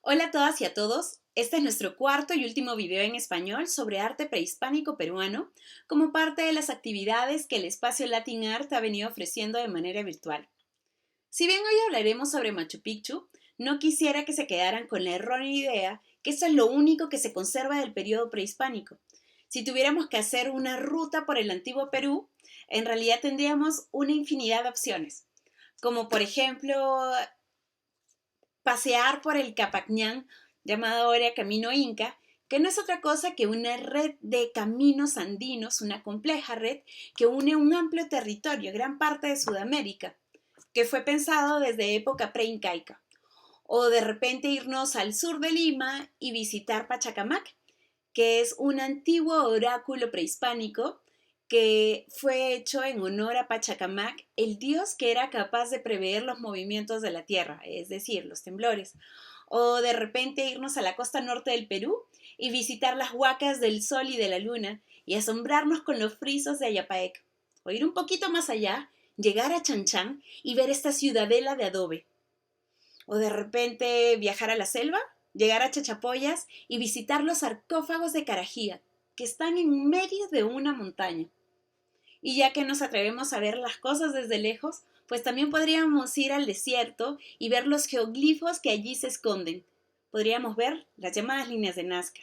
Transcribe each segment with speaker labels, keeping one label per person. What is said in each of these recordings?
Speaker 1: Hola a todas y a todos. Este es nuestro cuarto y último video en español sobre arte prehispánico peruano, como parte de las actividades que el espacio Latin Art ha venido ofreciendo de manera virtual. Si bien hoy hablaremos sobre Machu Picchu, no quisiera que se quedaran con la errónea idea que esto es lo único que se conserva del periodo prehispánico. Si tuviéramos que hacer una ruta por el antiguo Perú, en realidad tendríamos una infinidad de opciones, como por ejemplo pasear por el Capacñán, llamado ahora Camino Inca, que no es otra cosa que una red de caminos andinos, una compleja red que une un amplio territorio, gran parte de Sudamérica, que fue pensado desde época preincaica. O de repente irnos al sur de Lima y visitar Pachacamac, que es un antiguo oráculo prehispánico que fue hecho en honor a Pachacamac, el dios que era capaz de prever los movimientos de la tierra, es decir, los temblores. O de repente irnos a la costa norte del Perú y visitar las huacas del sol y de la luna y asombrarnos con los frisos de Ayapaec. O ir un poquito más allá, llegar a Chan y ver esta ciudadela de adobe. O de repente viajar a la selva, llegar a Chachapoyas y visitar los sarcófagos de Carajía, que están en medio de una montaña. Y ya que nos atrevemos a ver las cosas desde lejos, pues también podríamos ir al desierto y ver los geoglifos que allí se esconden. Podríamos ver las llamadas líneas de Nazca.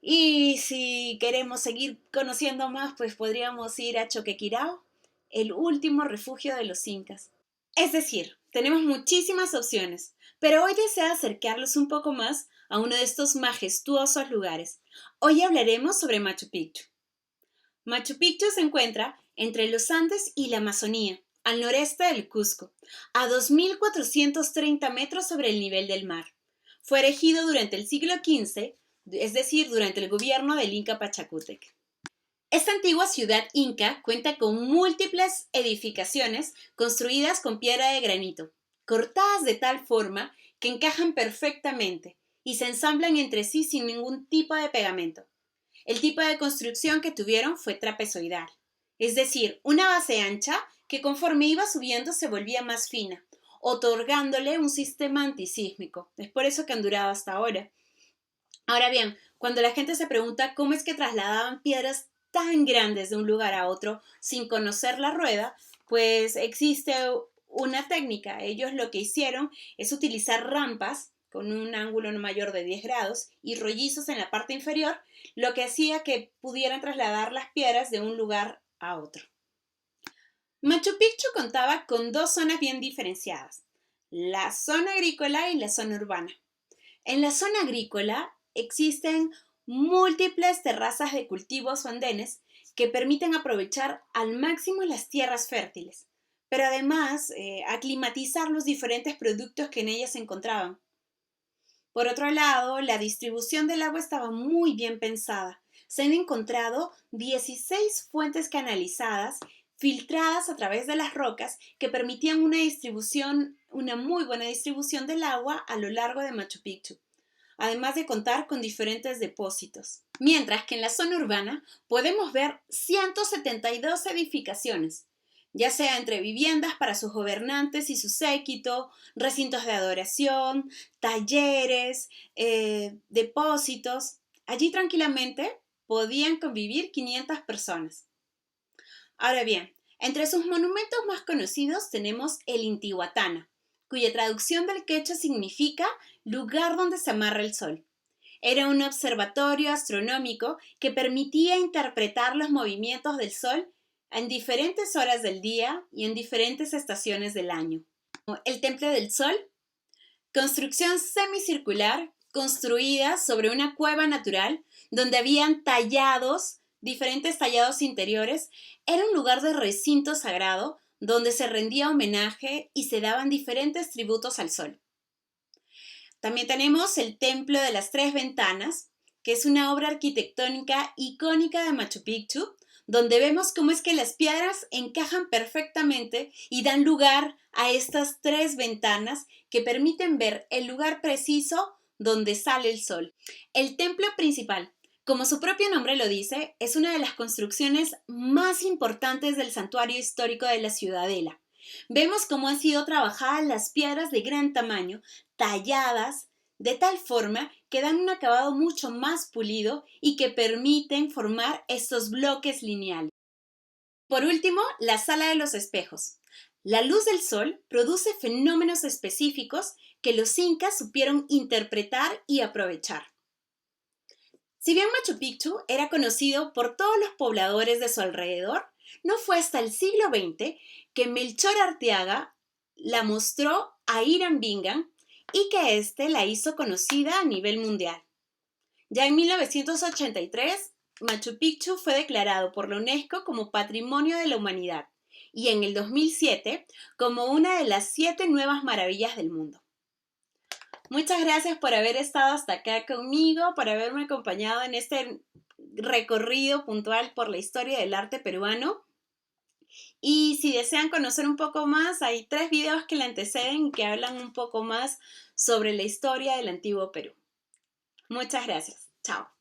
Speaker 1: Y si queremos seguir conociendo más, pues podríamos ir a Choquequirao, el último refugio de los incas. Es decir, tenemos muchísimas opciones, pero hoy deseo acercarlos un poco más a uno de estos majestuosos lugares. Hoy hablaremos sobre Machu Picchu. Machu Picchu se encuentra entre los Andes y la Amazonía, al noreste del Cusco, a 2.430 metros sobre el nivel del mar. Fue erigido durante el siglo XV, es decir, durante el gobierno del Inca Pachacútec. Esta antigua ciudad inca cuenta con múltiples edificaciones construidas con piedra de granito, cortadas de tal forma que encajan perfectamente y se ensamblan entre sí sin ningún tipo de pegamento. El tipo de construcción que tuvieron fue trapezoidal, es decir, una base ancha que conforme iba subiendo se volvía más fina, otorgándole un sistema antisísmico. Es por eso que han durado hasta ahora. Ahora bien, cuando la gente se pregunta cómo es que trasladaban piedras tan grandes de un lugar a otro sin conocer la rueda, pues existe una técnica. Ellos lo que hicieron es utilizar rampas con un ángulo no mayor de 10 grados y rollizos en la parte inferior, lo que hacía que pudieran trasladar las piedras de un lugar a otro. Machu Picchu contaba con dos zonas bien diferenciadas, la zona agrícola y la zona urbana. En la zona agrícola existen múltiples terrazas de cultivos o andenes que permiten aprovechar al máximo las tierras fértiles, pero además aclimatizar los diferentes productos que en ellas se encontraban. Por otro lado, la distribución del agua estaba muy bien pensada. Se han encontrado 16 fuentes canalizadas, filtradas a través de las rocas, que permitían una muy buena distribución del agua a lo largo de Machu Picchu, además de contar con diferentes depósitos. Mientras que en la zona urbana podemos ver 172 edificaciones, ya sea entre viviendas para sus gobernantes y su séquito, recintos de adoración, talleres, depósitos. Allí tranquilamente podían convivir 500 personas. Ahora bien, entre sus monumentos más conocidos tenemos el Intihuatana, cuya traducción del quechua significa lugar donde se amarra el sol. Era un observatorio astronómico que permitía interpretar los movimientos del sol en diferentes horas del día y en diferentes estaciones del año. El Templo del Sol, construcción semicircular construida sobre una cueva natural donde habían diferentes tallados interiores, era un lugar de recinto sagrado donde se rendía homenaje y se daban diferentes tributos al sol. También tenemos el Templo de las Tres Ventanas, que es una obra arquitectónica icónica de Machu Picchu, donde vemos cómo es que las piedras encajan perfectamente y dan lugar a estas tres ventanas que permiten ver el lugar preciso donde sale el sol. El templo principal, como su propio nombre lo dice, es una de las construcciones más importantes del santuario histórico de la Ciudadela. Vemos cómo han sido trabajadas las piedras de gran tamaño, talladas de tal forma que dan un acabado mucho más pulido y que permiten formar estos bloques lineales. Por último, la sala de los espejos. La luz del sol produce fenómenos específicos que los incas supieron interpretar y aprovechar. Si bien Machu Picchu era conocido por todos los pobladores de su alrededor, no fue hasta el siglo XX que Melchor Arteaga la mostró a Hiram Bingham y que éste la hizo conocida a nivel mundial. Ya en 1983, Machu Picchu fue declarado por la UNESCO como Patrimonio de la Humanidad y en el 2007 como una de las 7 nuevas maravillas del mundo. Muchas gracias por haber estado hasta acá conmigo, por haberme acompañado en este recorrido puntual por la historia del arte peruano. Y si desean conocer un poco más, hay 3 videos que le anteceden y que hablan un poco más sobre la historia del antiguo Perú. Muchas gracias. Chao.